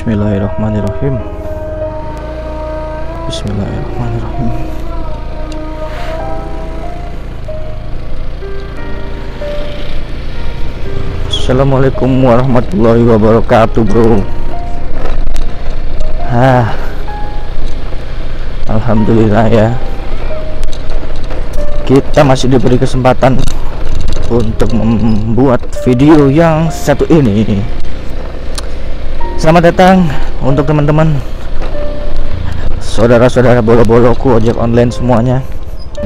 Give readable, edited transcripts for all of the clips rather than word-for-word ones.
Bismillahirrahmanirrahim. Bismillahirrahmanirrahim. Assalamualaikum warahmatullahi wabarakatuh, bro. Alhamdulillah ya, kita masih diberi kesempatan untuk membuat video yang satu ini. Selamat datang untuk teman-teman, saudara-saudara bolo-boloku ojek online semuanya.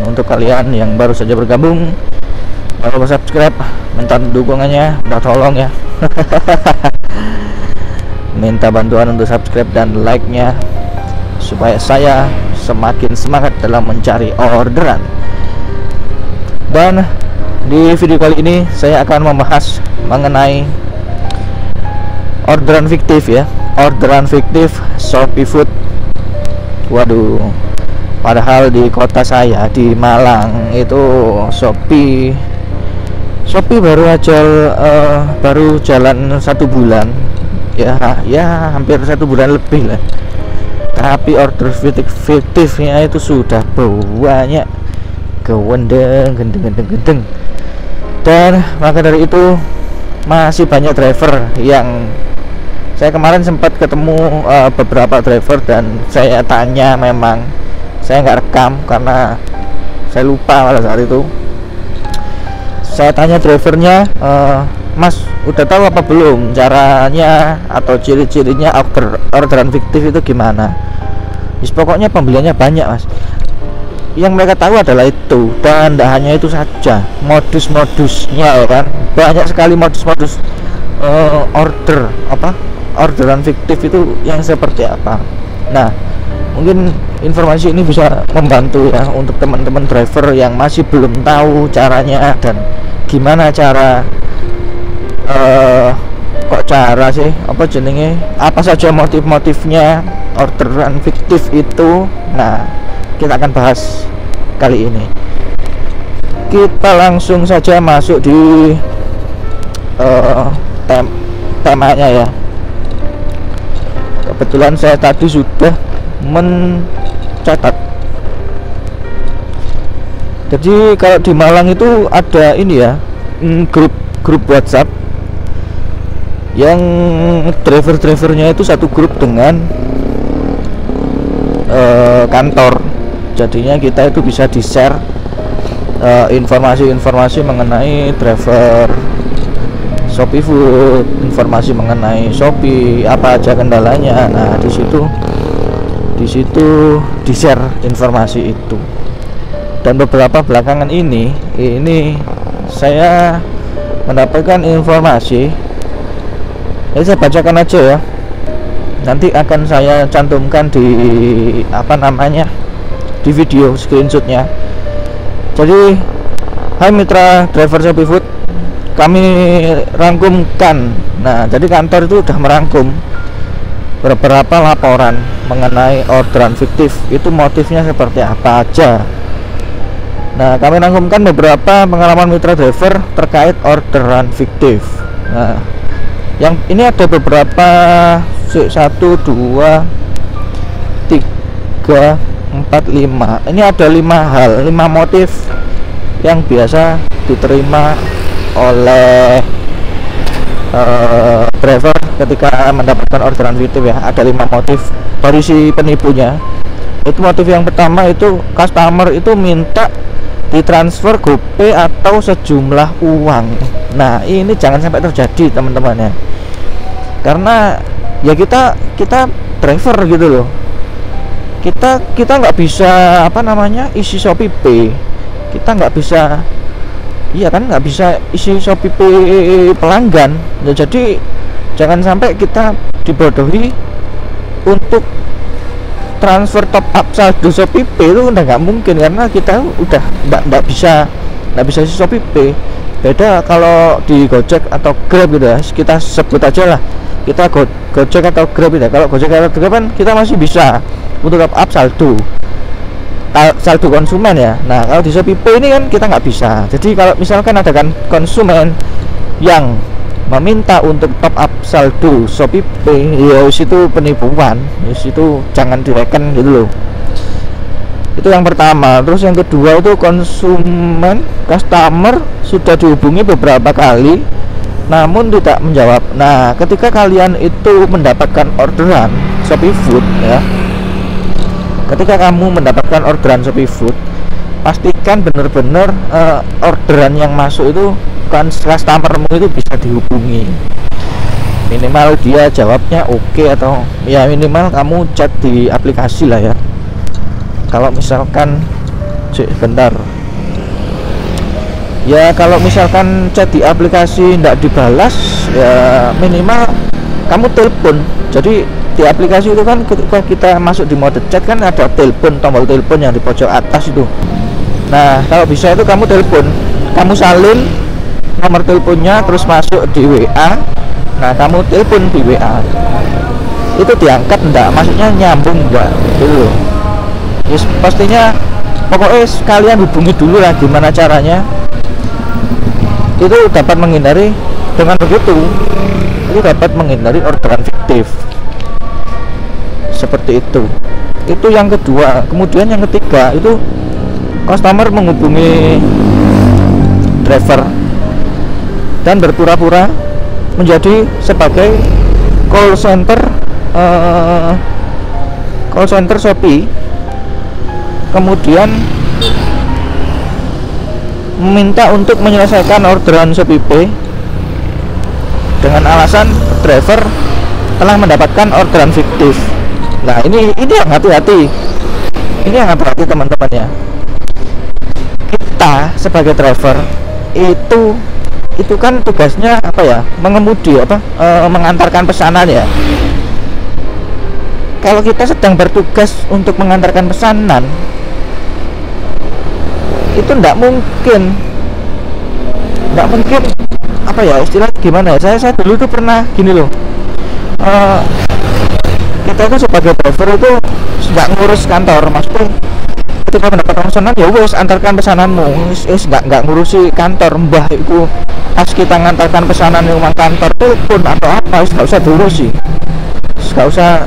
Untuk kalian yang baru saja bergabung, jangan lupa subscribe, minta dukungannya, minta tolong ya. Minta bantuan untuk subscribe dan like-nya supaya saya semakin semangat dalam mencari orderan. Dan di video kali ini saya akan membahas mengenai orderan fiktif ya, orderan fiktif Shopee Food. Waduh, padahal di kota saya di Malang itu Shopee baru jalan 1 bulan ya, hampir 1 bulan lebih lah. Tapi order fiktifnya itu sudah banyak, gendeng. Dan maka dari itu masih banyak driver yang saya kemarin sempat ketemu beberapa driver, dan saya tanya, memang saya nggak rekam karena saya lupa pada saat itu. Saya tanya drivernya, Mas, udah tahu apa belum caranya atau ciri-cirinya orderan fiktif itu gimana? Pokoknya pembeliannya banyak, Mas. Yang mereka tahu adalah itu, dan tidak hanya itu saja, modus-modusnya kan banyak sekali. Modus-modus orderan fiktif itu yang seperti apa. Nah, mungkin informasi ini bisa membantu ya untuk teman-teman driver yang masih belum tahu caranya dan gimana cara apa saja motif-motifnya orderan fiktif itu. Nah, kita akan bahas kali ini. Kita langsung saja masuk di temanya ya. Kebetulan saya tadi sudah mencatat. Jadi kalau di Malang itu ada ini ya, grup WhatsApp yang driver-drivernya itu satu grup dengan kantor. Jadinya kita itu bisa di-share informasi-informasi mengenai driver Shopee Food, informasi mengenai Shopee, apa aja kendalanya. Nah, di situ di-share informasi itu. Dan beberapa belakangan ini saya mendapatkan informasi. Jadi saya bacakan aja ya. Nanti akan saya cantumkan di di video screenshotnya. Jadi, hai mitra driver Shopee Food, kami rangkumkan. Nah, jadi kantor itu sudah merangkum beberapa laporan mengenai orderan fiktif. Itu motifnya seperti apa aja. Nah, kami rangkumkan beberapa pengalaman mitra driver terkait orderan fiktif. Nah, yang ini ada beberapa 1, 2, 3, 4, 5. Ini ada 5 motif yang biasa diterima oleh driver ketika mendapatkan orderan fiktif ya. Ada 5 motif dari si penipunya. Itu motif yang pertama, itu customer itu minta ditransfer GoPay atau sejumlah uang. Nah, ini jangan sampai terjadi teman-teman ya, karena ya kita driver gitu loh. Kita nggak bisa isi Shopee Pay. Kita nggak bisa, iya kan, nggak bisa isi Shopee Pay pelanggan ya. Jadi jangan sampai kita dibodohi untuk transfer top up saldo Shopee Pay. Itu udah nggak mungkin, karena kita udah nggak bisa isi Shopee Pay. Beda kalau di Gojek atau Grab gitu ya, kita sebut aja lah, kita Gojek atau Grab gitu. Kalau Gojek atau Grab kan kita masih bisa untuk top up saldo konsumen ya. Nah, kalau di Shopee Pay ini kan kita nggak bisa. Jadi kalau misalkan ada kan konsumen yang meminta untuk top up saldo Shopee Pay, ya itu penipuan, ya itu jangan direken gitu loh. Itu yang pertama. Terus yang kedua itu konsumen customer sudah dihubungi beberapa kali namun tidak menjawab. Nah, ketika kalian itu mendapatkan orderan Shopee Food ya, ketika kamu mendapatkan orderan Shopee Food, pastikan benar-benar orderan yang masuk itu customermu itu bisa dihubungi. Minimal dia jawabnya oke, atau ya minimal kamu chat di aplikasi lah ya. Kalau misalkan bentar ya, kalau misalkan chat di aplikasi tidak dibalas ya minimal kamu telepon. Jadi di aplikasi itu kan ketika kita masuk di mode chat kan ada telepon, tombol telepon yang di pojok atas itu. Nah, kalau bisa itu kamu telepon, kamu salin nomor teleponnya terus masuk di WA. Nah, kamu telepon di WA itu diangkat enggak, maksudnya nyambung enggak gitu loh. Yes, pastinya pokoknya kalian hubungi dulu lah gimana caranya, itu dapat menghindari, dengan begitu itu dapat menghindari orderan fiktif seperti itu. Itu yang kedua. Kemudian yang ketiga itu customer menghubungi driver dan berpura-pura menjadi sebagai call center Shopee, kemudian meminta untuk menyelesaikan orderan Shopee Pay dengan alasan driver telah mendapatkan orderan fiktif. Nah, ini yang hati-hati. Ini yang hati-hati teman-teman ya. Kita sebagai driver itu kan tugasnya apa ya, mengemudi mengantarkan pesanan ya. Kalau kita sedang bertugas untuk mengantarkan pesanan, itu tidak mungkin apa ya, istilah gimana ya, saya dulu tuh pernah gini loh, kita itu sebagai driver itu nggak ngurus kantor, maksudnya ketika mendapatkan pesanan ya wes antarkan pesananmu, nggak ngurusi kantor. Mbah itu pas kita ngantarkan pesanan di rumah kantor telepon atau apa, nggak usah diurusi, nggak usah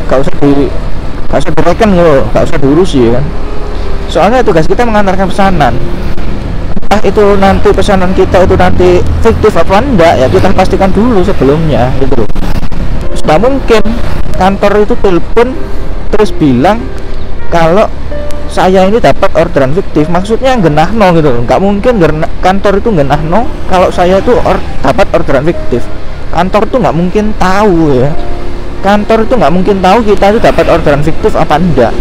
direken loh, nggak usah diurusi kan. Soalnya tugas kita mengantarkan pesanan. Itu nanti pesanan kita itu nanti fiktif apa enggak ya, kita pastikan dulu sebelumnya gitu loh. Nggak mungkin kantor itu telepon terus bilang kalau saya ini dapat orderan fiktif, maksudnya genahno gitu loh. Nggak mungkin kantor itu genahno kalau saya itu dapat orderan fiktif. Kantor itu nggak mungkin tahu ya, kantor itu nggak mungkin tahu kita itu dapat orderan fiktif apa enggak.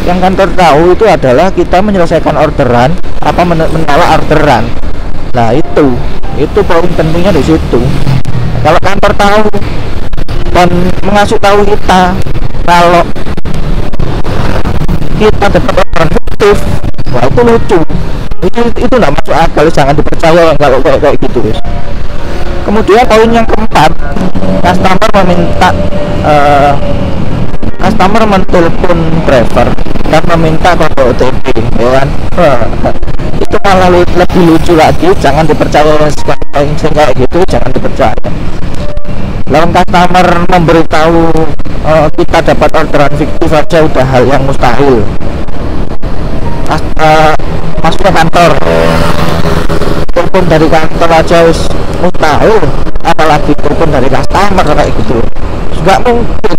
Yang kantor tahu itu adalah kita menyelesaikan orderan apa menolak orderan. Nah, itu poin pentingnya di situ. Kalau kantor tahu dan mengasih tahu kita kalau kita dapat orderan fiktif, wah itu lucu. Itu nggak masuk akal, jangan dipercaya kalau kayak gitu guys. Kemudian poin yang keempat, customer menelpon driver dan meminta kode OTP ya kan. Itu malah lebih lucu lagi, jangan dipercaya. Kayak gitu jangan dipercaya. Lalu customer memberitahu kita dapat orderan fiktif aja udah hal yang mustahil. Masuk ke kantor, telepon dari kantor aja wis mustahil, apalagi telepon dari customer kayak gitu. Nggak mungkin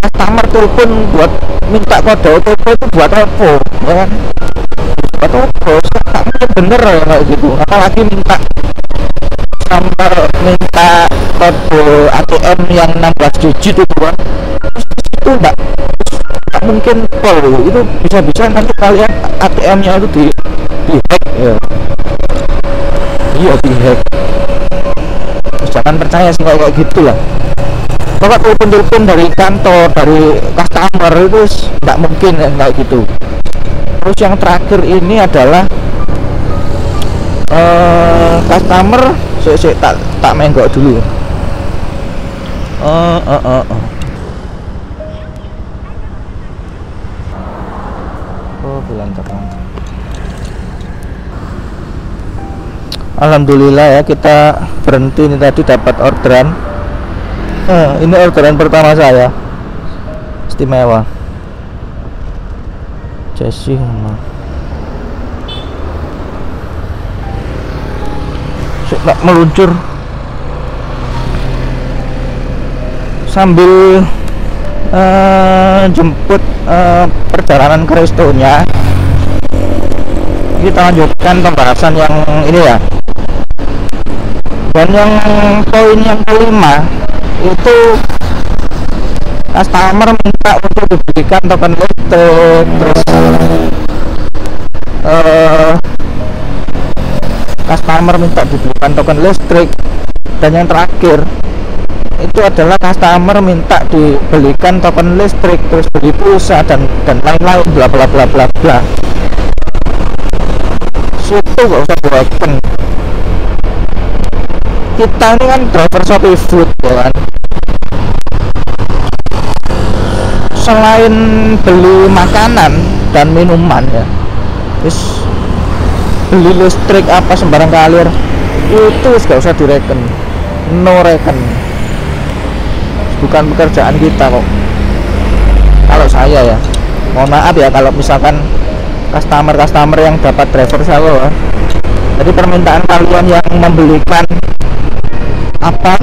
customer telepon buat minta kode OTP itu buat apa ya kan, buat apa, nggak mungkin bener ya kayak gitu. Apalagi minta kode ATM yang 16 digit itu kan, itu nggak mungkin call. Itu bisa-bisa nanti kalian ATM nya itu di hack ya. Iya, di hack. Jangan percaya sih kayak gitu lah. Kalau telepon dari kantor, dari customer itu nggak mungkin kayak gitu. Terus yang terakhir ini adalah customer, tak menggok dulu. Bulan terang. Alhamdulillah ya, kita berhenti ini tadi dapat orderan. Ini orderan pertama saya, istimewa. Jesse nak meluncur sambil jemput perjalanan ke restonya. Kita lanjutkan pembahasan yang ini ya. Dan yang poin yang kelima itu customer minta untuk diberikan token listrik, terus customer minta diberikan token listrik, dan yang terakhir itu adalah customer minta dibelikan token listrik, terus beli pulsa dan lain-lain, bla bla bla bla bla. Situ gak usah broken. Kita ini kan driver Shopee Food ya kan. Selain beli makanan dan minuman ya, terus beli listrik apa sembarang kalir itu gak usah direken, no reken. Bukan pekerjaan kita kok. Kalau saya ya, mohon maaf ya kalau misalkan customer yang dapat driver saya, jadi permintaan kalian yang membelikan apa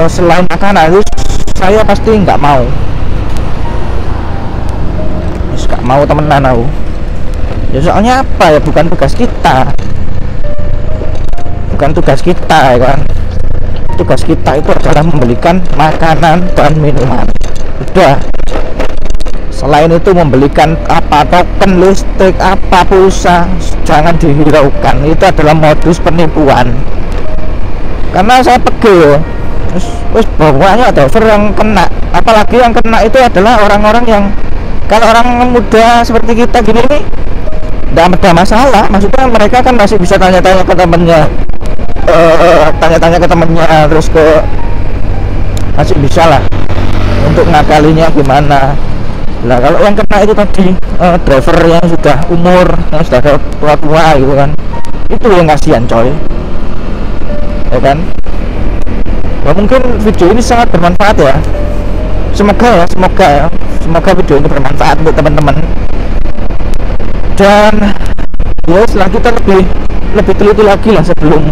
selain makanan itu saya pasti nggak mau. Nggak mau temenan aku ya, soalnya apa ya, bukan tugas kita ya kan. Tugas kita itu adalah membelikan makanan dan minuman, udah. Selain itu membelikan apa token listrik, apa pulsa, jangan dihiraukan, itu adalah modus penipuan. Karena saya pegel terus bawanya driver yang kena, apalagi yang kena itu adalah orang-orang yang, kalau orang muda seperti kita gini nih tidak ada masalah, maksudnya mereka kan masih bisa tanya-tanya ke temennya, terus masih bisa lah untuk ngakalinya gimana. Lah kalau yang kena itu tadi driver yang sudah umur, yang sudah tua-tua gitu kan, itu yang kasihan coy ya kan. Wah, mungkin video ini sangat bermanfaat ya, semoga video ini bermanfaat untuk teman-teman. Dan ya setelah kita lebih teliti lagi lah sebelum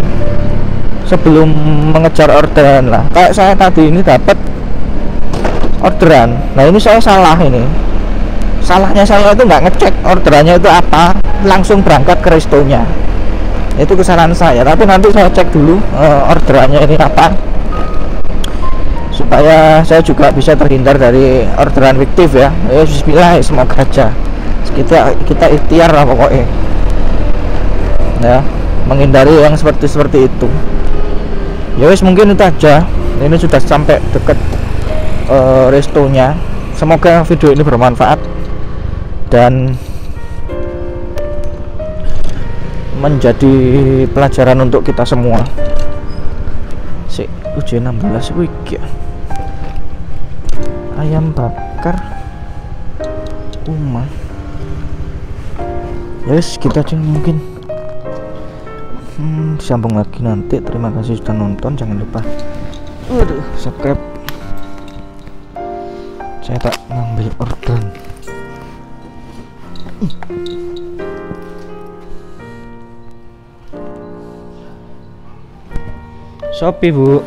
mengejar orderan lah. Kayak saya tadi ini dapat orderan, nah ini saya salah. Salahnya saya itu nggak ngecek orderannya itu apa, langsung berangkat ke restonya. Itu kesalahan saya, tapi nanti saya cek dulu orderannya ini apa, supaya saya juga bisa terhindar dari orderan fiktif ya. Bismillah, semoga aja kita ikhtiar lah pokoknya ya, menghindari yang seperti itu. Ya wes, mungkin itu aja. Ini sudah sampai deket restonya. Semoga video ini bermanfaat dan menjadi pelajaran untuk kita semua. Si UJ16 wiki ayam bakar Uma. Yes, kita aja mungkin disambung lagi nanti. Terima kasih sudah nonton, jangan lupa subscribe. Saya tak ngambil order. Shopee, Bu.